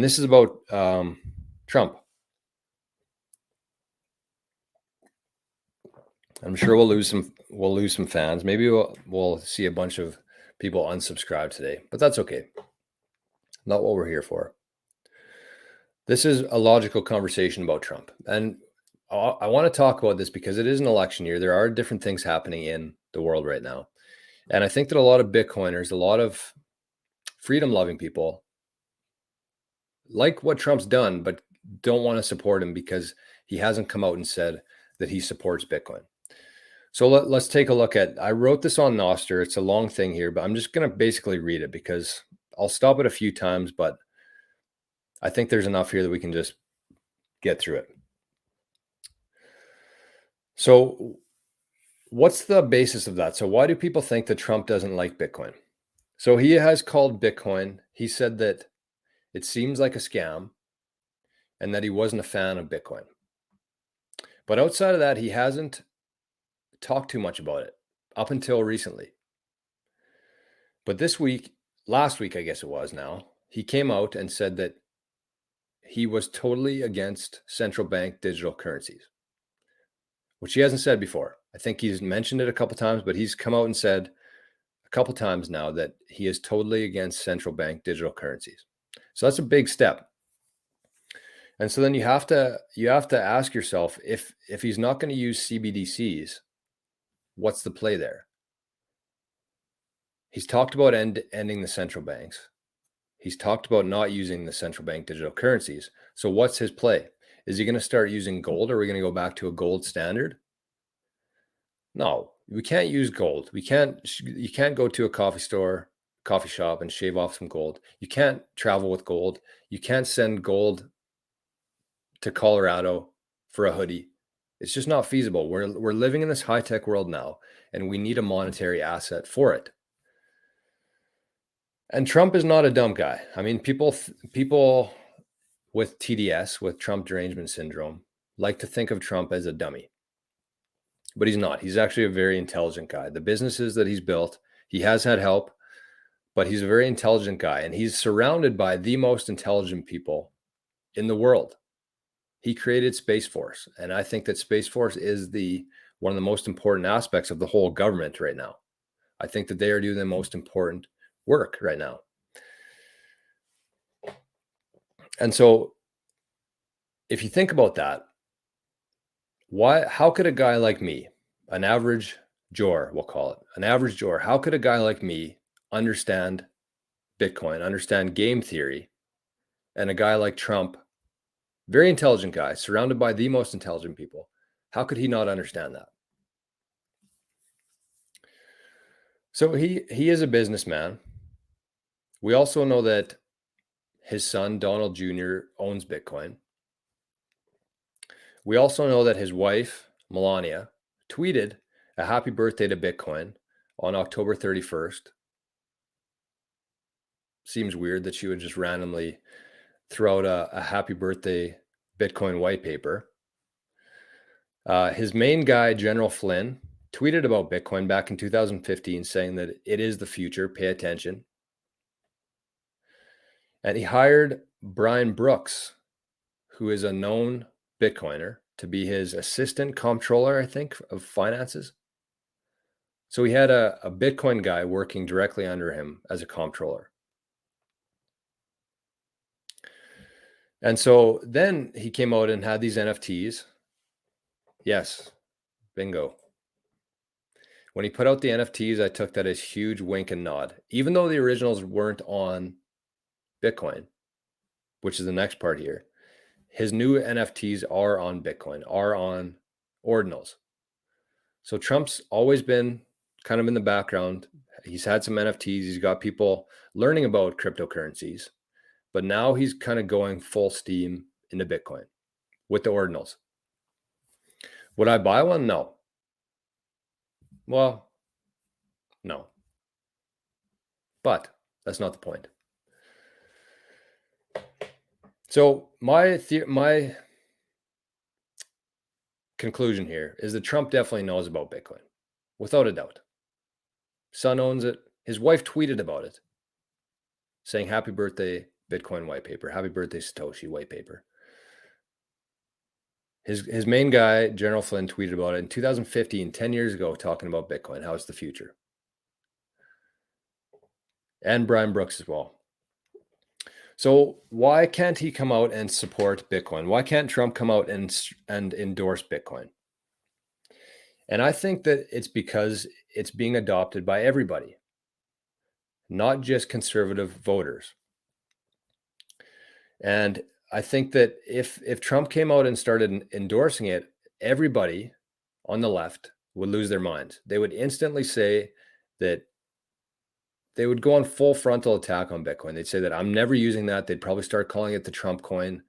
This is about Trump. I'm sure we'll lose some fans. Maybe we'll see a bunch of people unsubscribe today, but that's okay. Not what we're here for. This is a logical conversation about Trump, and I want to talk about this because it is an election year. There are different things happening in the world right now, and I think that a lot of Bitcoiners, a lot of freedom-loving people, like what Trump's done, but don't want to support him because he hasn't come out and said that he supports Bitcoin. So let's take a look at, I wrote this on Nostr. It's a long thing here, but I'm just going to basically read it because I'll stop it a few times, but I think there's enough here that we can just get through it. So what's the basis of that? So why do people think that Trump doesn't like Bitcoin? So he has called Bitcoin, he said that it seems like a scam and that he wasn't a fan of Bitcoin. But outside of that, he hasn't talked too much about it up until recently. But last week, I guess it was now, he came out and said that he was totally against central bank digital currencies, which he hasn't said before. I think he's mentioned it a couple times, but he's come out and said a couple times now that he is totally against central bank digital currencies. So that's a big step. And so then you have to ask yourself, if he's not going to use CBDCs, what's the play there? He's talked about ending the central banks. He's talked about not using the central bank digital currencies. So what's his play? Is he going to start using gold? Or are we going to go back to a gold standard? No, we can't use gold. You can't go to a coffee shop and shave off some gold. You can't travel with gold. You can't send gold to Colorado for a hoodie. It's just not feasible. We're living in this high-tech world now, and we need a monetary asset for it. And Trump is not a dumb guy. I mean, people with TDS, with Trump derangement syndrome, like to think of Trump as a dummy. But he's not. He's actually a very intelligent guy. The businesses that he's built, he has had help, but he's a very intelligent guy, and he's surrounded by the most intelligent people in the world. He created Space Force, and I think that Space Force is one of the most important aspects of the whole government right now. I think that they are doing the most important work right now. And so if you think about that, how could a guy like me, an average Joer, we'll call it, an average Joer, how could a guy like me understand Bitcoin, understand game theory, and a guy like Trump, very intelligent guy, surrounded by the most intelligent people, how could he not understand that? So he is a businessman. We also know that his son, Donald Jr., owns Bitcoin. We also know that his wife, Melania, tweeted a happy birthday to Bitcoin on October 31st. Seems weird that she would just randomly throw out a happy birthday Bitcoin white paper. His main guy, General Flynn, tweeted about Bitcoin back in 2015, saying that it is the future, pay attention. And he hired Brian Brooks, who is a known Bitcoiner, to be his assistant comptroller, I think, of finances. So he had a Bitcoin guy working directly under him as a comptroller. And so then he came out and had these NFTs. Yes, bingo. When he put out the NFTs, I took that as huge wink and nod. Even though the originals weren't on Bitcoin, which is the next part here, his new NFTs are on Bitcoin, are on ordinals. So Trump's always been kind of in the background. He's had some NFTs. He's got people learning about cryptocurrencies, but now he's kind of going full steam into Bitcoin with the ordinals. Would I buy one? No. Well, no. But that's not the point. So my conclusion here is that Trump definitely knows about Bitcoin, without a doubt. Son owns it. His wife tweeted about it, saying happy birthday Bitcoin white paper, Happy Birthday Satoshi white paper. His main guy, General Flynn, tweeted about it in 2015, 10 years ago, talking about Bitcoin, how it's the future. And Brian Brooks as well. So why can't he come out and support Bitcoin? Why can't Trump come out and endorse Bitcoin? And I think that it's because it's being adopted by everybody, not just conservative voters. And I think that if Trump came out and started endorsing it, everybody on the left would lose their minds. They would instantly say that they would go on full frontal attack on Bitcoin. They'd say that I'm never using that. They'd probably start calling it the Trump coin.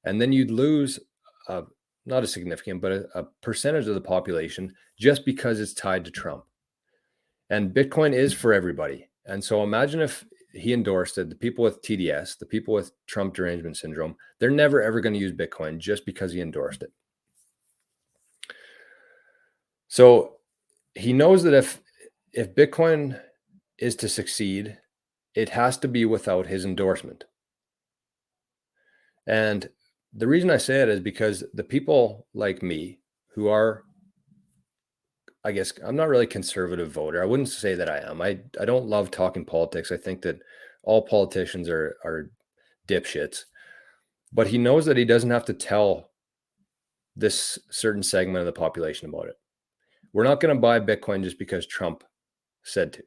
And then you'd lose not a significant, but a percentage of the population just because it's tied to Trump. And Bitcoin is for everybody. And so imagine if he endorsed it, the people with TDS, the people with Trump derangement syndrome, they're never ever going to use Bitcoin just because he endorsed it. So he knows that if Bitcoin is to succeed, it has to be without his endorsement. And the reason I say it is because the people like me who are, I guess I'm not really a conservative voter. I wouldn't say that I am. I don't love talking politics. I think that all politicians are dipshits. But he knows that he doesn't have to tell this certain segment of the population about it. We're not going to buy Bitcoin just because Trump said to.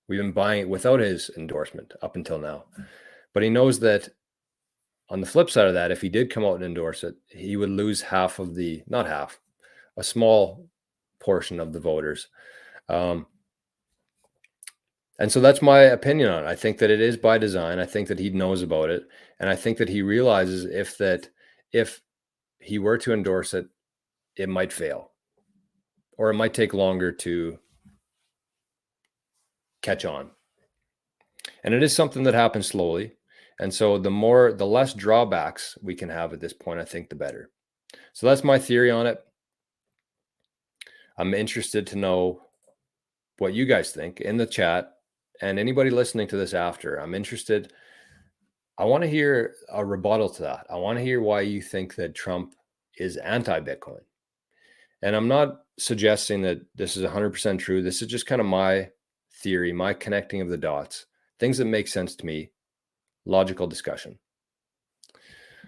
We've been buying it without his endorsement up until now. But he knows that on the flip side of that, if he did come out and endorse it, he would lose half of the, not half, a small portion of the voters. And so that's my opinion on it. I think that it is by design. I think that he knows about it. And I think that he realizes if he were to endorse it, it might fail, or it might take longer to catch on. And it is something that happens slowly. And so the less drawbacks we can have at this point, I think the better. So that's my theory on it. I'm interested to know what you guys think in the chat, and anybody listening to this after. I'm interested. I want to hear a rebuttal to that. I want to hear why you think that Trump is anti-Bitcoin. And I'm not suggesting that this is 100% true. This is just kind of my theory, my connecting of the dots, things that make sense to me, logical discussion.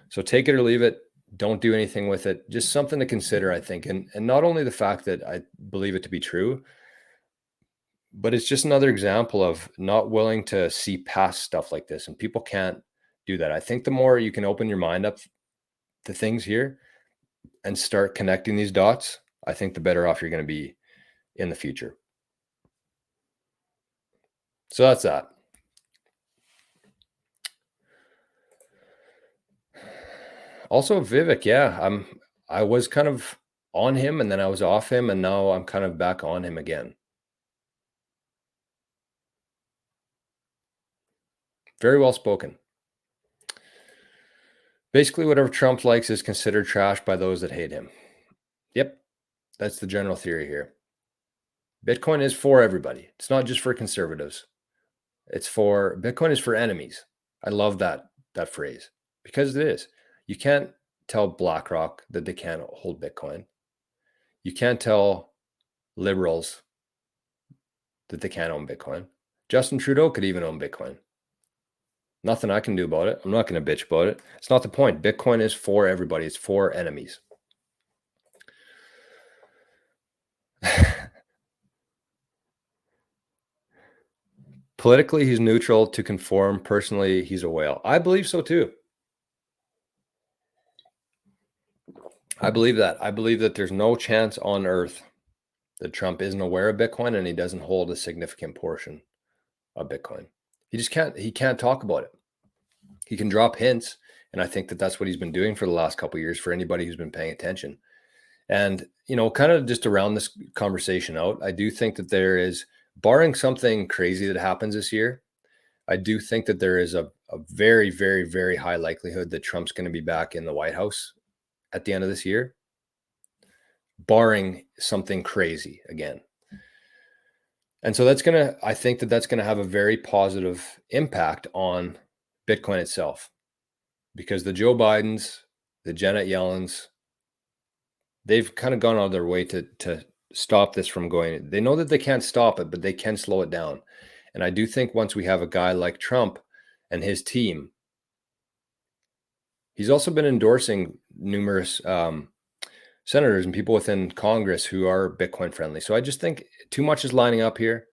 So take it or leave it. Don't do anything with it. Just something to consider, I think. And not only the fact that I believe it to be true, but it's just another example of not willing to see past stuff like this. And people can't do that. I think the more you can open your mind up to things here and start connecting these dots, I think the better off you're going to be in the future. So that's that. Also, Vivek, yeah, I was kind of on him and then I was off him, and now I'm kind of back on him again. Very well spoken. Basically, whatever Trump likes is considered trash by those that hate him. Yep, that's the general theory here. Bitcoin is for everybody. It's not just for conservatives. Bitcoin is for enemies. I love that phrase, because it is. You can't tell BlackRock that they can't hold Bitcoin. You can't tell liberals that they can't own Bitcoin. Justin Trudeau could even own Bitcoin. Nothing I can do about it. I'm not going to bitch about it. It's not the point. Bitcoin is for everybody. It's for enemies. Politically, he's neutral to conform. Personally, he's a whale. I believe so too. I believe that. I believe that there's no chance on earth that Trump isn't aware of Bitcoin and he doesn't hold a significant portion of Bitcoin. He can't talk about it. He can drop hints. And I think that that's what he's been doing for the last couple of years for anybody who's been paying attention. And, kind of just to round this conversation out, I do think that there is, barring something crazy that happens this year, I do think that there is a very, very, very high likelihood that Trump's going to be back in the White House at the end of this year, barring something crazy again. And so I think that that's going to have a very positive impact on Bitcoin itself, because the Joe Bidens, the Janet Yellens, they've kind of gone out of their way to stop this from going. They know that they can't stop it, but they can slow it down. And I do think once we have a guy like Trump and his team, he's also been endorsing numerous senators and people within Congress who are Bitcoin friendly. So I just think too much is lining up here.